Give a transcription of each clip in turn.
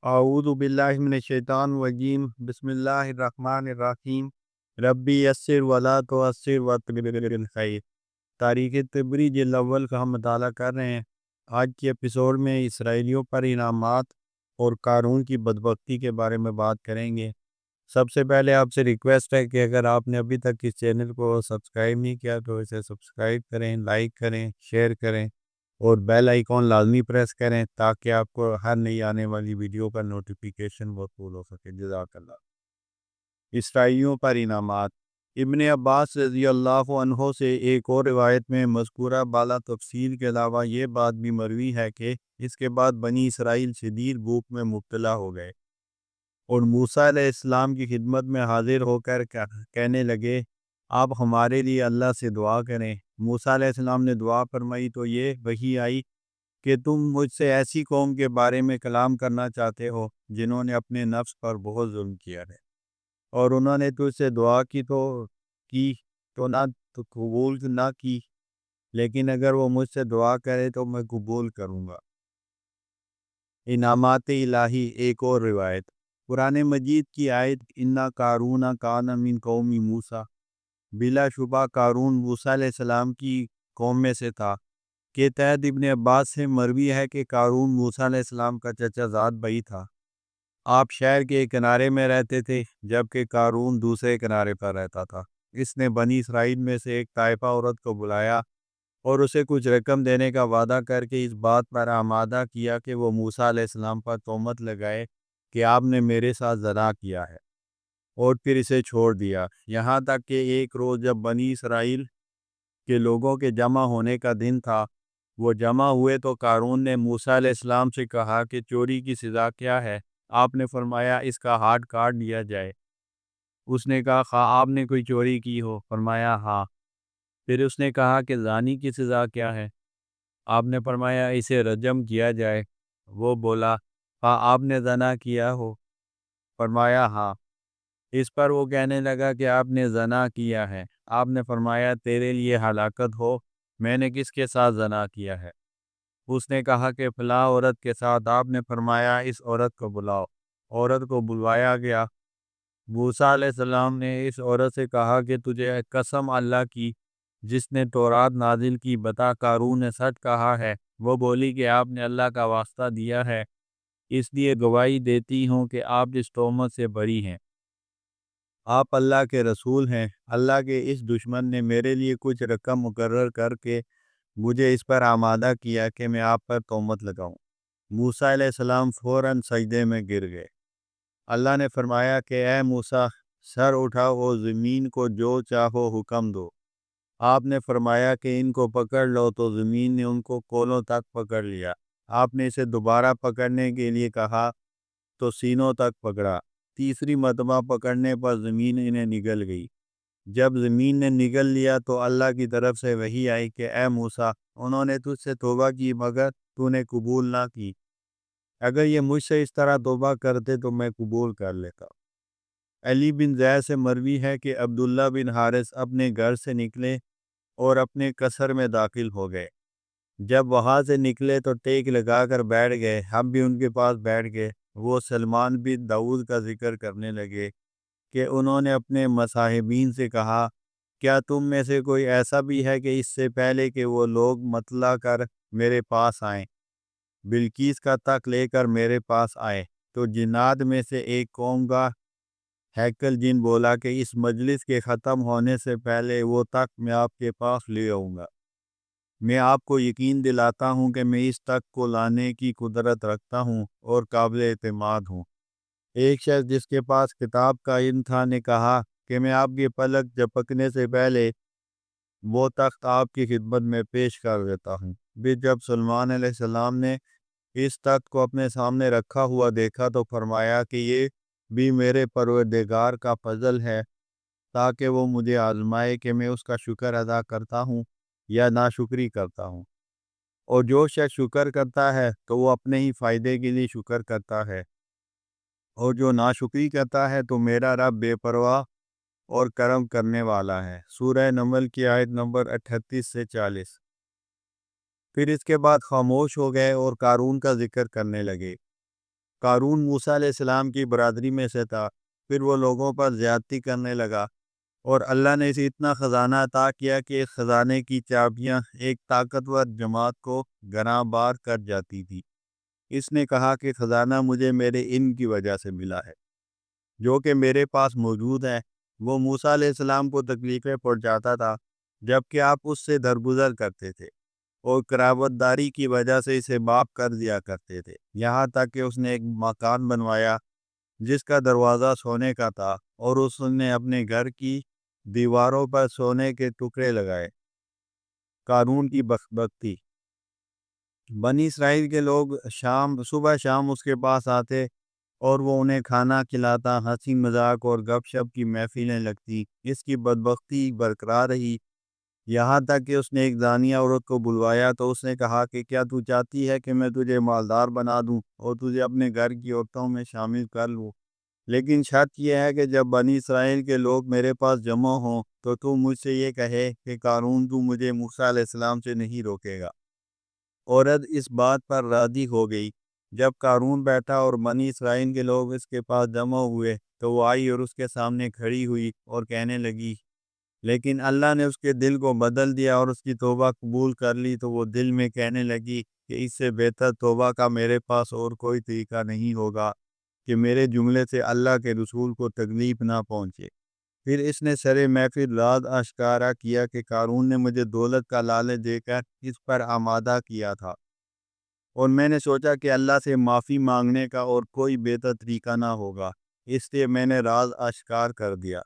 اعوذ باللہ من الشیطان الرجیم بسم اللہ الرحمن الرحیم ربی یسر ولا تعسر وابشر بالخیر۔ تاریخ طبری جلد اول کا ہم مطالعہ کر رہے ہیں۔ آج کے ایپیسوڈ میں اسرائیلیوں پر انعامات اور قارون کی بدبختی کے بارے میں بات کریں گے۔ سب سے پہلے آپ سے ریکویسٹ ہے کہ اگر آپ نے ابھی تک اس چینل کو سبسکرائب نہیں کیا تو اسے سبسکرائب کریں، لائک کریں، شیئر کریں اور بیل آئیکن لازمی پریس کریں تاکہ آپ کو ہر نئی آنے والی ویڈیو کا نوٹیفیکیشن موصول ہو سکے۔ جزاک اللہ۔ اسرائیلیوں پر انعامات۔ ابن عباس رضی اللہ عنہ سے ایک اور روایت میں مذکورہ بالا تفصیل کے علاوہ یہ بات بھی مروی ہے کہ اس کے بعد بنی اسرائیل شدید بھوک میں مبتلا ہو گئے اور موسیٰ علیہ السلام کی خدمت میں حاضر ہو کر کہنے لگے، آپ ہمارے لیے اللہ سے دعا کریں۔ موسیٰ علیہ السلام نے دعا فرمائی تو یہ وحی آئی کہ تم مجھ سے ایسی قوم کے بارے میں کلام کرنا چاہتے ہو جنہوں نے اپنے نفس پر بہت ظلم کیا ہے، اور انہوں نے تجھ سے دعا کی تو نہ تو قبول نہ کی، لیکن اگر وہ مجھ سے دعا کرے تو میں قبول کروں گا۔ انعامات الہی۔ ایک اور روایت۔ قرآن مجید کی آیت اِنَّ قارون کان من قوم موسیٰ، بلا شبہ قارون موسیٰ علیہ السلام کی قوم میں سے تھا، کے تحت ابن عباس سے مروی ہے کہ قارون موسیٰ علیہ السلام کا چچا زاد بھائی تھا۔ آپ شہر کے ایک کنارے میں رہتے تھے جبکہ قارون دوسرے کنارے پر رہتا تھا۔ اس نے بنی اسرائیل میں سے ایک طائفہ عورت کو بلایا اور اسے کچھ رقم دینے کا وعدہ کر کے اس بات پر آمادہ کیا کہ وہ موسیٰ علیہ السلام پر تہمت لگائے کہ آپ نے میرے ساتھ زنا کیا ہے، اور پھر اسے چھوڑ دیا۔ یہاں تک کہ ایک روز جب بنی اسرائیل کے لوگوں کے جمع ہونے کا دن تھا، وہ جمع ہوئے تو قارون نے موسیٰ علیہ السلام سے کہا کہ چوری کی سزا کیا ہے؟ آپ نے فرمایا اس کا ہاتھ کاٹ دیا جائے۔ اس نے کہا خواہ آپ نے کوئی چوری کی ہو؟ فرمایا ہاں۔ پھر اس نے کہا کہ زانی کی سزا کیا ہے؟ آپ نے فرمایا اسے رجم کیا جائے۔ وہ بولا خواہ آپ نے زنا کیا ہو؟ فرمایا ہاں۔ اس پر وہ کہنے لگا کہ آپ نے زنا کیا ہے۔ آپ نے فرمایا تیرے لیے ہلاکت ہو، میں نے کس کے ساتھ زنا کیا ہے؟ اس نے کہا کہ فلاں عورت کے ساتھ۔ آپ نے فرمایا اس عورت کو بلاؤ۔ عورت کو بلوایا گیا۔ موسیٰ علیہ السلام نے اس عورت سے کہا کہ تجھے قسم اللہ کی جس نے تورات نازل کی، بتا قارون نے سچ کہا ہے؟ وہ بولی کہ آپ نے اللہ کا واسطہ دیا ہے، اس لیے گواہی دیتی ہوں کہ آپ اس تہمت سے بری ہیں، آپ اللہ کے رسول ہیں۔ اللہ کے اس دشمن نے میرے لیے کچھ رقم مقرر کر کے مجھے اس پر آمادہ کیا کہ میں آپ پر تہمت لگاؤں۔ موسیٰ علیہ السلام فوراً سجدے میں گر گئے۔ اللہ نے فرمایا کہ اے موسیٰ، سر اٹھاؤ اور زمین کو جو چاہو حکم دو۔ آپ نے فرمایا کہ ان کو پکڑ لو، تو زمین نے ان کو کولوں تک پکڑ لیا۔ آپ نے اسے دوبارہ پکڑنے کے لیے کہا تو سینوں تک پکڑا۔ تیسری مرتبہ پکڑنے پر زمین انہیں نگل گئی۔ جب زمین نے نگل لیا تو اللہ کی طرف سے وحی آئی کہ اے موسیٰ، انہوں نے تجھ سے توبہ کی مگر تو نے قبول نہ کی۔ اگر یہ مجھ سے اس طرح توبہ کرتے تو میں قبول کر لیتا۔ علی بن زید سے مروی ہے کہ عبداللہ بن حارث اپنے گھر سے نکلے اور اپنے قصر میں داخل ہو گئے۔ جب وہاں سے نکلے تو ٹیک لگا کر بیٹھ گئے۔ ہم بھی ان کے پاس بیٹھ گئے۔ وہ سلمان بن داؤد کا ذکر کرنے لگے کہ انہوں نے اپنے مصاحبین سے کہا، کیا تم میں سے کوئی ایسا بھی ہے کہ اس سے پہلے کہ وہ لوگ مطلع کر میرے پاس آئیں، بلقیس کا تخت لے کر میرے پاس آئے؟ تو جنات میں سے ایک قوم کا ہیکل جن بولا کہ اس مجلس کے ختم ہونے سے پہلے وہ تخت میں آپ کے پاس لے آؤں گا۔ میں آپ کو یقین دلاتا ہوں کہ میں اس تخت کو لانے کی قدرت رکھتا ہوں اور قابل اعتماد ہوں۔ ایک شخص جس کے پاس کتاب کا علم تھا نے کہا کہ میں آپ کے پلک جھپکنے سے پہلے وہ تخت آپ کی خدمت میں پیش کر دیتا ہوں۔ پھر جب سلمان علیہ السلام نے اس تخت کو اپنے سامنے رکھا ہوا دیکھا تو فرمایا کہ یہ بھی میرے پروردگار کا فضل ہے تاکہ وہ مجھے آزمائے کہ میں اس کا شکر ادا کرتا ہوں یا ناشکری کرتا ہوں، اور جو شخص شکر کرتا ہے تو وہ اپنے ہی فائدے کے لیے شکر کرتا ہے، اور جو ناشکری کرتا ہے تو میرا رب بے پرواہ اور کرم کرنے والا ہے۔ سورہ نمل کی آیت نمبر 38 سے 40۔ پھر اس کے بعد خاموش ہو گئے اور قارون کا ذکر کرنے لگے۔ قارون موسیٰ علیہ السلام کی برادری میں سے تھا، پھر وہ لوگوں پر زیادتی کرنے لگا، اور اللہ نے اسے اتنا خزانہ عطا کیا کہ اس خزانے کی چابیاں ایک طاقتور جماعت کو گراں بار کر جاتی تھی۔ اس نے کہا کہ خزانہ مجھے میرے علم کی وجہ سے ملا ہے، جو کہ میرے پاس موجود ہے۔ وہ موسیٰ علیہ السلام کو تکلیفیں پہنچاتا تھا، جبکہ آپ اس سے درگزر کرتے تھے، اور قرابت داری کی وجہ سے اسے معاف کر دیا کرتے تھے، یہاں تک کہ اس نے ایک مکان بنوایا جس کا دروازہ سونے کا تھا، اور اس نے اپنے گھر کی دیواروں پر سونے کے ٹکڑے لگائے۔ قارون کی بدبختی۔ بنی اسرائیل کے لوگ صبح شام اس کے پاس آتے اور وہ انہیں کھانا کھلاتا، ہنسی مذاق اور گپ شپ کی محفلیں لگتی۔ اس کی بدبختی برقرار رہی، یہاں تک کہ اس نے ایک زانیہ عورت کو بلوایا تو اس نے کہا کہ کیا تو چاہتی ہے کہ میں تجھے مالدار بنا دوں اور تجھے اپنے گھر کی عورتوں میں شامل کر لوں، لیکن شرط یہ ہے کہ جب بنی اسرائیل کے لوگ میرے پاس جمع ہوں تو مجھ سے یہ کہے کہ قارون تو مجھے موسیٰ علیہ السلام سے نہیں روکے گا۔ عورت اس بات پر راضی ہو گئی۔ جب قارون بیٹھا اور بنی اسرائیل کے لوگ اس کے پاس جمع ہوئے تو وہ آئی اور اس کے سامنے کھڑی ہوئی اور کہنے لگی، لیکن اللہ نے اس کے دل کو بدل دیا اور اس کی توبہ قبول کر لی، تو وہ دل میں کہنے لگی کہ اس سے بہتر توبہ کا میرے پاس اور کوئی طریقہ نہیں ہوگا کہ میرے جملے سے اللہ کے رسول کو تکلیف نہ پہنچے۔ پھر اس نے سر محفل راز آشکارا کیا کہ قارون نے مجھے دولت کا لالچ دے کر اس پر آمادہ کیا تھا، اور میں نے سوچا کہ اللہ سے معافی مانگنے کا اور کوئی بہتر طریقہ نہ ہوگا، اس لیے میں نے راز آشکار کر دیا۔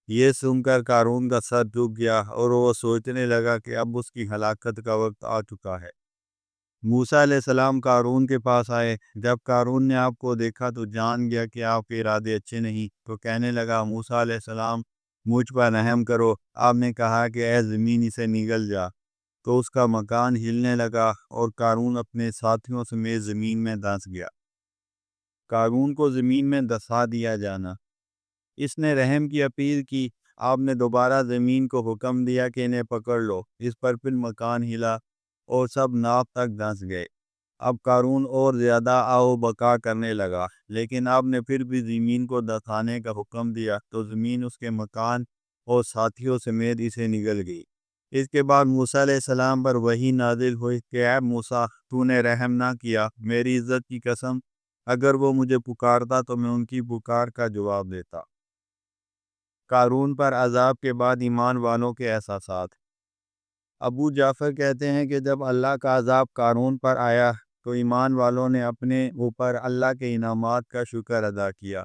یہ سن کر قارون کا سر جھک گیا اور وہ سوچنے لگا کہ اب اس کی ہلاکت کا وقت آ چکا ہے۔ موسیٰ علیہ السلام قارون کے پاس آئے۔ جب قارون نے آپ کو دیکھا تو جان گیا کہ آپ کے ارادے اچھے نہیں، تو کہنے لگا، موسیٰ علیہ السلام مجھ پر رحم کرو۔ آپ نے کہا کہ اے زمین اسے نگل جا، تو اس کا مکان ہلنے لگا اور قارون اپنے ساتھیوں سمیت زمین میں دھنس گیا۔ قارون کو زمین میں دھسا دیا جانا۔ اس نے رحم کی اپیل کی۔ آپ نے دوبارہ زمین کو حکم دیا کہ انہیں پکڑ لو۔ اس پر پھر مکان ہلا اور سب ناپ تک دھنس گئے۔ اب قارون اور زیادہ آؤ بقا کرنے لگا، لیکن آپ نے پھر بھی زمین کو دھسانے کا حکم دیا تو زمین اس کے مکان اور ساتھیوں سمیت اسے نگل گئی۔ اس کے بعد موسیٰ علیہ السلام پر وحی نازل ہوئی کہ اے موسیٰ، تو نے رحم نہ کیا، میری عزت کی قسم اگر وہ مجھے پکارتا تو میں ان کی پکار کا جواب دیتا۔ قارون پر عذاب کے بعد ایمان والوں کے احساسات۔ ابو جعفر کہتے ہیں کہ جب اللہ کا عذاب قارون پر آیا تو ایمان والوں نے اپنے اوپر اللہ کے انعامات کا شکر ادا کیا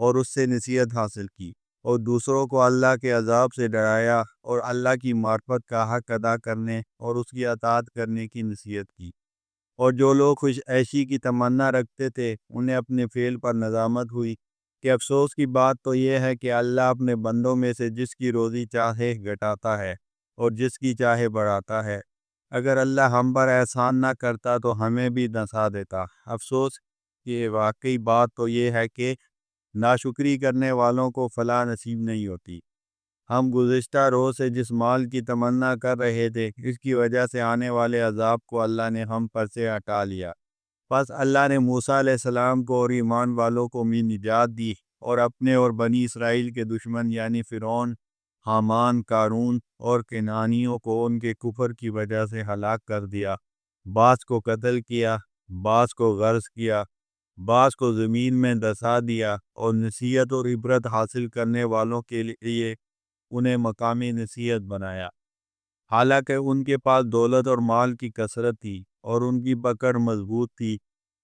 اور اس سے نصیحت حاصل کی، اور دوسروں کو اللہ کے عذاب سے ڈرایا اور اللہ کی معرفت کا حق ادا کرنے اور اس کی اطاعت کرنے کی نصیحت کی۔ اور جو لوگ خوش عیشی کی تمنا رکھتے تھے انہیں اپنے فعل پر ندامت ہوئی کہ افسوس کی بات تو یہ ہے کہ اللہ اپنے بندوں میں سے جس کی روزی چاہے گھٹاتا ہے اور جس کی چاہے بڑھاتا ہے۔ اگر اللہ ہم پر احسان نہ کرتا تو ہمیں بھی دھسا دیتا۔ افسوس کی واقعی بات تو یہ ہے کہ ناشکری کرنے والوں کو فلاح نصیب نہیں ہوتی۔ ہم گزشتہ روز سے جس مال کی تمنا کر رہے تھے، اس کی وجہ سے آنے والے عذاب کو اللہ نے ہم پر سے ہٹا لیا۔ پس اللہ نے موسیٰ علیہ السلام کو اور ایمان والوں کو بھی نجات دی اور اپنے اور بنی اسرائیل کے دشمن یعنی فرعون، حامان، قارون اور کنعانیوں کو ان کے کفر کی وجہ سے ہلاک کر دیا۔ بعض کو قتل کیا، بعض کو غرق کیا، بعض کو زمین میں دھسا دیا، اور نصیحت اور عبرت حاصل کرنے والوں کے لیے انہیں مقامی نصیحت بنایا۔ حالانکہ ان کے پاس دولت اور مال کی کثرت تھی اور ان کی پکڑ مضبوط تھی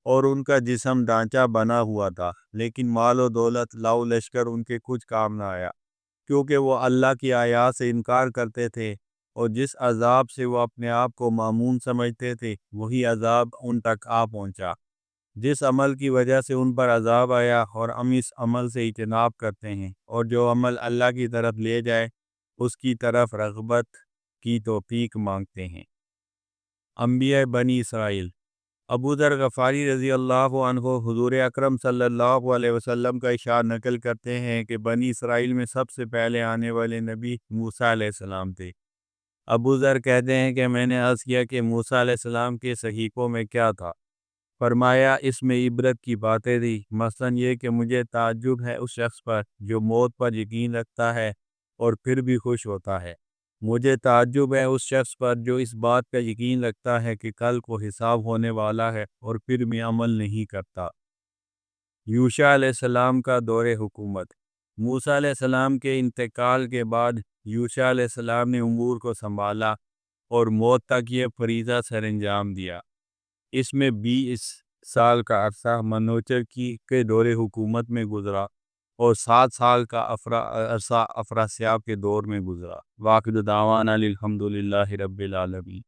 اور ان کا جسم ڈھانچہ بنا ہوا تھا، لیکن مال و دولت لاؤ لشکر ان کے کچھ کام نہ آیا، کیونکہ وہ اللہ کی آیات سے انکار کرتے تھے، اور جس عذاب سے وہ اپنے آپ کو مامون سمجھتے تھے وہی عذاب ان تک آ پہنچا۔ جس عمل کی وجہ سے ان پر عذاب آیا اور ہم اس عمل سے اجتناب کرتے ہیں، اور جو عمل اللہ کی طرف لے جائے اس کی طرف رغبت کی توفیق مانگتے ہیں۔ انبیاء بنی اسرائیل۔ ابو ذر غفاری رضی اللہ عنہ حضور اکرم صلی اللہ علیہ وسلم کا ارشاد نقل کرتے ہیں کہ بنی اسرائیل میں سب سے پہلے آنے والے نبی موسیٰ علیہ السلام تھے۔ ابو ذر کہتے ہیں کہ میں نے عرض کیا کہ موسیٰ علیہ السلام کے صحیفوں میں کیا تھا؟ فرمایا اس میں عبرت کی باتیں تھی، مثلاً یہ کہ مجھے تعجب ہے اس شخص پر جو موت پر یقین رکھتا ہے اور پھر بھی خوش ہوتا ہے۔ مجھے تعجب ہے اس شخص پر جو اس بات کا یقین رکھتا ہے کہ کل کو حساب ہونے والا ہے اور پھر بھی عمل نہیں کرتا۔ یوشع علیہ السلام کا دور حکومت۔ موسیٰ علیہ السلام کے انتقال کے بعد یوشع علیہ السلام نے امور کو سنبھالا اور موت تک یہ فریضہ سر انجام دیا۔ اس میں 20 سال کا عرصہ منوچر کے دور حکومت میں گزرا اور 7 سال کا عرصہ افراسیاب کے دور میں گزرا۔ واخر دعوانا الحمدللہ رب العالمین۔